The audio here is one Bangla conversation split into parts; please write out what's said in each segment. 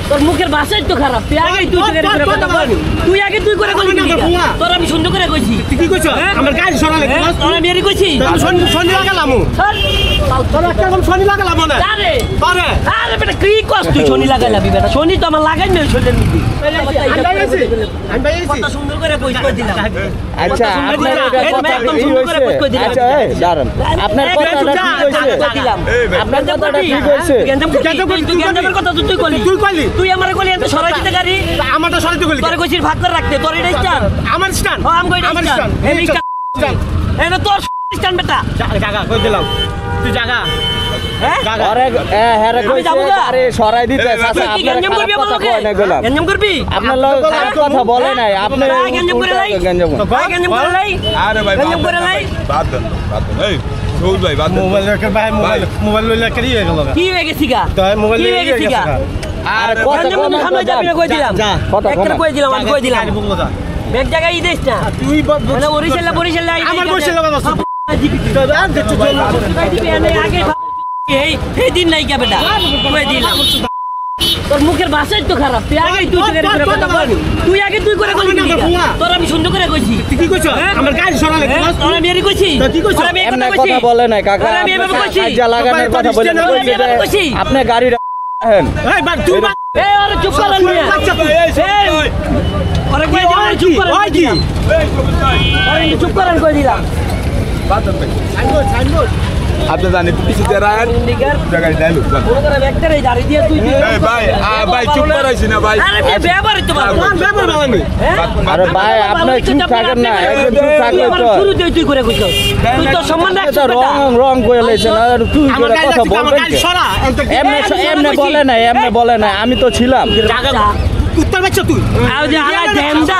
তোর মুখের ভাষাই তো খারাপ। তুই আগে তুই করে কথা বলবি। তুই আগে তুই করে বলবি। তোর আমি সুন্দর করে কইছি। তুই কি কইছ? আমার গাড়ি সরালে তোর আমি এরি কইছি। শনি লাগালামু। তোর একটা শনি লাগালামু না। আরে আরে আরে বেটা কি কষ্ট তুই শনি লাগাইলাবি বেটা। শনি তো আমার লাগাই নাই শরীরের মধ্যে। আমি ভাইছি কথা সুন্দর করে কই দিলাম। আচ্ছা আপনার একদম সুন্দর করে কই দিলাম। আচ্ছা এই দাঁড়ান আপনার কথাটা ঠিক হইছে দিলাম। আপনার কথাটা ঠিক হইছে গেঞ্জামের কথা তুই কইলি। তুই আমারে কইলি এত সরাই দিতে গাড়ি। আমারটা সরাইতে কইলি। তোরে কইছিস ভাগ করে রাখতে। তোর এটা স্টান। আমার স্টান। হ্যাঁ আমি কইছি স্টান। এই স্টান। এটা তোর স্টান বেটা। জায়গা কই দিলাম। তুই জায়গা। হ্যাঁ? আরে হ্যাঁ কইছে আরে সরাই দিতে চাচা তুই কি গেঞ্জাম করবি আমার লগে? গেঞ্জাম করবি? আপনার লগে খারাপ কথা বলে নাই আপনি গেঞ্জাম করে লাই। গেঞ্জাম করে লাই। আরে ভাই গেঞ্জাম করে লাই। বাদ দেন এই সৌদ ভাই বাদ দেন মোবাইল রেখে ভাই মোবাইল লইলা কি হয়ে গেল? কি হয়ে গেছি গা? তাই মোবাইল কি লইলা হয়ে গেছি গা? আরে কথা গেঞ্জাম কম সামনে যাবি না কই দিলাম। কথা কম একটা কই দিলাম আমি কই দিলাম। ব্যাগ জায়গায় ই দেস না। তুই মানে বরিশাল আমার বরিশাল লাগা আছে। আগে এই দিন নাই কে বেটা কই দিলাম। তোর মুখের ভাষাই তো খারাপ। তুই আগে তুই করে কথা বলবি। তুই আগে তুই করে বলবি। তোর আমি সুন্দর করে কইছি। তুই কি কইছ? আমার গাড়ি সরালে তোর আমি এরি কইছি। কি কইছ? এমন কথা বলে নাই কাকা আমি এভাবে কইছি। যা লাগানোর কথা বলে কইছি। আপনি গাড়ি রাখেন এই বাদ তুই এই আরে চুপ করেন মিয়া। এই আরে কই দিলাম চুপ করেন। ওই কি? আরে চুপ করেন কই দিলাম। বাদ দেন ভাই সাইনবোর্ড আপনি জানেন পিছে দিয়ে রাখেন ইন্ডিকার জায়গায় ডাইলগ জান পুরো করে ব্যাগটারে দাঁড়ি দিয়ে তুই এই ভাই ভাই চুপ করাইছি না ভাই আরে বে ব্যবহার তো ভালো। কোন ব্যাপার বালামি? আরে ভাই আপনি চুপ থাকেন না একদম চুপ থাকলে তো শুরু দিয়ে তুই করে কইছস। তুই তো সম্মান রাখছিস এটা বেটা। রং করে লেছেন আর তুই আমার করে গাড়ি কথা আমার বলবেন গাড়ি কে? সরা। এমনে বলে নাই আমি তো ছিলাম উত্তর বাচ্চা তুই। আও যে আলা ডেমদা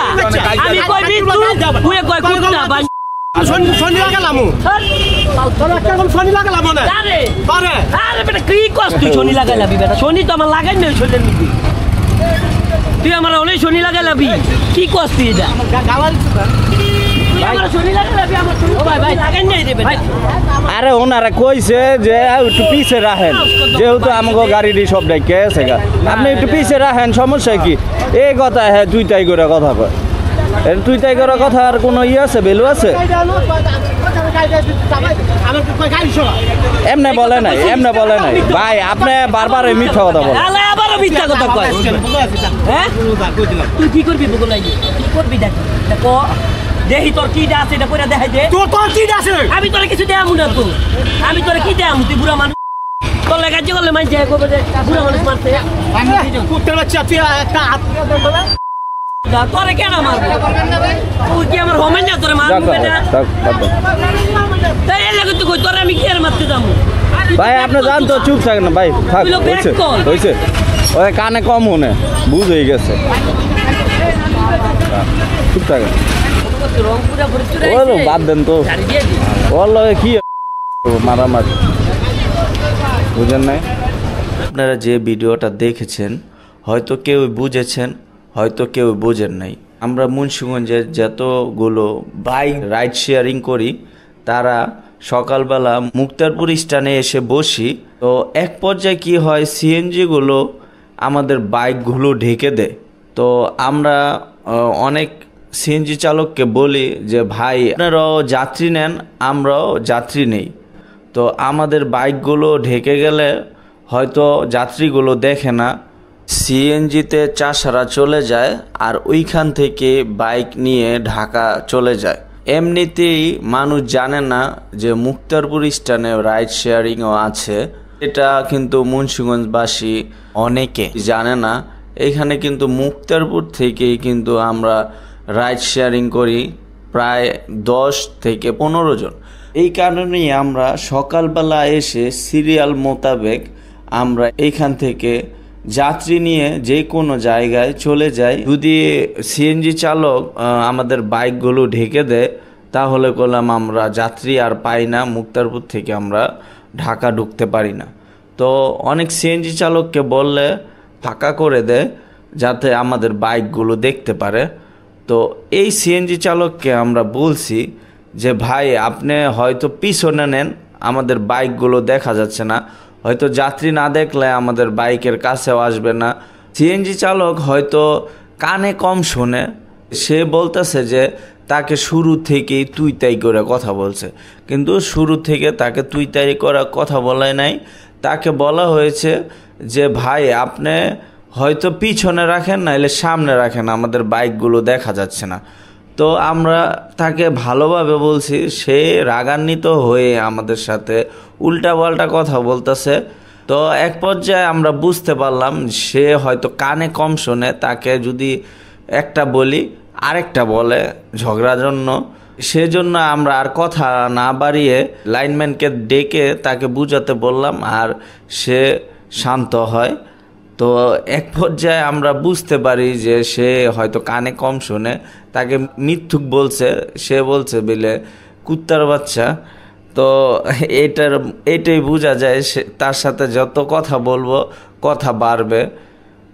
আমি কইবি তুই কই কুত্তা বান শনি লাগালামু। তোর একটা শনি লাগালামু না। আরে আরে আরে বেটা কি কষ্ট তুই শনি লাগাইলাবি বেটা। শনি তো আমার লাগাই নাই শরীরের মধ্যে। তুই আমার অনেক শনি লাগাইলাবি কি কষ্ট এটা। তুই আমার শনি লাগাইলাবি আমার শনি ভাই লাগাই নাই রে বেটা। আরে ওনারা কইছে যে একটু পিছে রাখেন যেহেতু আমাকে গাড়িটি সব ডাইকে আছে গা আপনি একটু পিছে রাখেন সমস্যা কি এই কথা হ্যাঁ তুই তাই করে কথা কয় তুই তাই করে কথা আর কোনো ইয়ে আছে ভ্যালু আছে এমনে বলে নাই ভাই আপনি বারবার এই মিথ্যা কথা বলেন আলা আবারও মিথ্যা কথা কয়। হ্যাঁ তুই কি করবি বগল লাগি কি করবি দেখো দেহি তোর কি আছে এটা কইরা দেখাই দে। তোর কি আছে? আমি তোরে কিছু দেয়ামু না তো। আমি তোরে কি দেয়ামু তুই বুড়া মানুষ। তোর লাগা যে বলে মানছে কবে যে বুড়া মানুষ মারতে। উত্তর বাচ্চা তুই একটা হাত দেন বলে। তোরে কেন মারবো? তুই কি আমার হোমেন না তোরে মারবো বেটা? তাই এর লাগে তুই কই তোরে আমি কি আর মারতে যাবো? ভাই আপনি জান তো চুপ থাকেন না ভাই থাক হইছে ওই কানে কম মনে বুঝ হয়ে গেছে চুপ থাকেন রংপুরা ভরপুরা ওই তো বাদ দেন তো ওর লগে কি মারামারি বুঝেন নাই আপনারা যে ভিডিওটা দেখেছেন হয়তো কেউ বুঝেছেন হয়তো কেউ বোঝেন নাই আমরা মুন্সিগঞ্জের যতগুলো বাইক রাইড শেয়ারিং করি তারা সকালবেলা মুক্তারপুর স্ট্যান্ডে এসে বসি তো এক পর্যায়ে কি হয় সিএনজিগুলো আমাদের বাইকগুলো ঢেকে দেয় তো আমরা অনেক সিএনজি চালককে বলি যে ভাই আপনারাও যাত্রী নেন আমরাও যাত্রী নেই তো আমাদের বাইকগুলো ঢেকে গেলে হয়তো যাত্রীগুলো দেখে না সিএনজিতে চাষারা চলে যায় আর ওইখান থেকে বাইক নিয়ে ঢাকা চলে যায় এমনিতেই মানুষ জানে না যে মুক্তারপুর স্ট্যান্ডে রাইড শেয়ারিংও আছে এটা কিন্তু মুন্সিগঞ্জবাসী অনেকে জানে না এখানে কিন্তু মুক্তারপুর থেকেই কিন্তু আমরা রাইড শেয়ারিং করি প্রায় 10 থেকে 15 জন এই কারণেই আমরা সকালবেলা এসে সিরিয়াল মোতাবেক আমরা এইখান থেকে যাত্রী নিয়ে যে কোনো জায়গায় চলে যাই যদি সিএনজি চালক আমাদের বাইকগুলো ঢেকে দেয় তাহলে করলাম আমরা যাত্রী আর পাই না মুক্তারপুর থেকে আমরা ঢাকা ঢুকতে পারি না তো অনেক সিএনজি চালককে বললে ফাঁকা করে দেয় যাতে আমাদের বাইকগুলো দেখতে পারে তো এই সিএনজি চালককে আমরা বলছি যে ভাই আপনি হয়তো পিছনে নেন আমাদের বাইকগুলো দেখা যাচ্ছে না হয়তো যাত্রী না দেখলে আমাদের বাইকের কাছেও আসবে না সিএনজি চালক হয়তো কানে কম শোনে, সে বলতেছে যে তাকে শুরু থেকেই তুই তাই করে কথা বলছে, কিন্তু শুরু থেকে তাকে তুই তাই করে কথা বলায় নাই। তাকে বলা হয়েছে যে ভাই আপনি হয়তো পিছনে রাখেন, নাইলে সামনে রাখেন, আমাদের বাইকগুলো দেখা যাচ্ছে না। তো আমরা তাকে ভালোভাবে বলছি, সে রাগান্বিত হয়ে আমাদের সাথে উল্টাপাল্টা কথা বলতেছে। তো এক পর্যায়ে আমরা বুঝতে পারলাম সে হয়তো কানে কম শোনে, তাকে যদি একটা বলি আরেকটা বলে ঝগড়ার জন্য। সেজন্য আমরা আর কথা না বাড়িয়ে লাইনম্যানকে ডেকে তাকে বুঝাতে বললাম, আর সে শান্ত হয়। তো এক পর্যায়ে আমরা বুঝতে পারি যে সে হয়তো কানে কম শোনে, তাকে মিথ্যুক বলছে, সে বলছে বলে কুত্তার বাচ্চা। তো এটাই বোঝা যায় সে তার সাথে যত কথা বলবো কথা বাড়বে।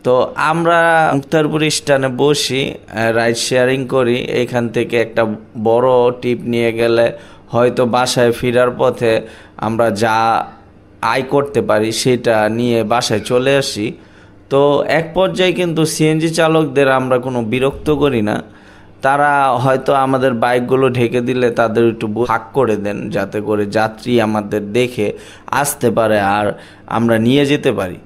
তো আমরা মুক্তারপুর স্ট্যান্ডে বসি, রাইড শেয়ারিং করি। এখান থেকে একটা বড় টিপ নিয়ে গেলে হয়তো বাসায় ফেরার পথে আমরা যা আয় করতে পারি সেটা নিয়ে বাসায় চলে আসি। তো এক পর্যায়ে কিন্তু সিএনজি চালকদের আমরা কোনো বিরক্ত করি না, তারা হয়তো আমাদের বাইকগুলো ঢেকে দিলে তাদের একটু ভাগ করে দেন, যাতে করে যাত্রী আমাদের দেখে আসতে পারে আর আমরা নিয়ে যেতে পারি।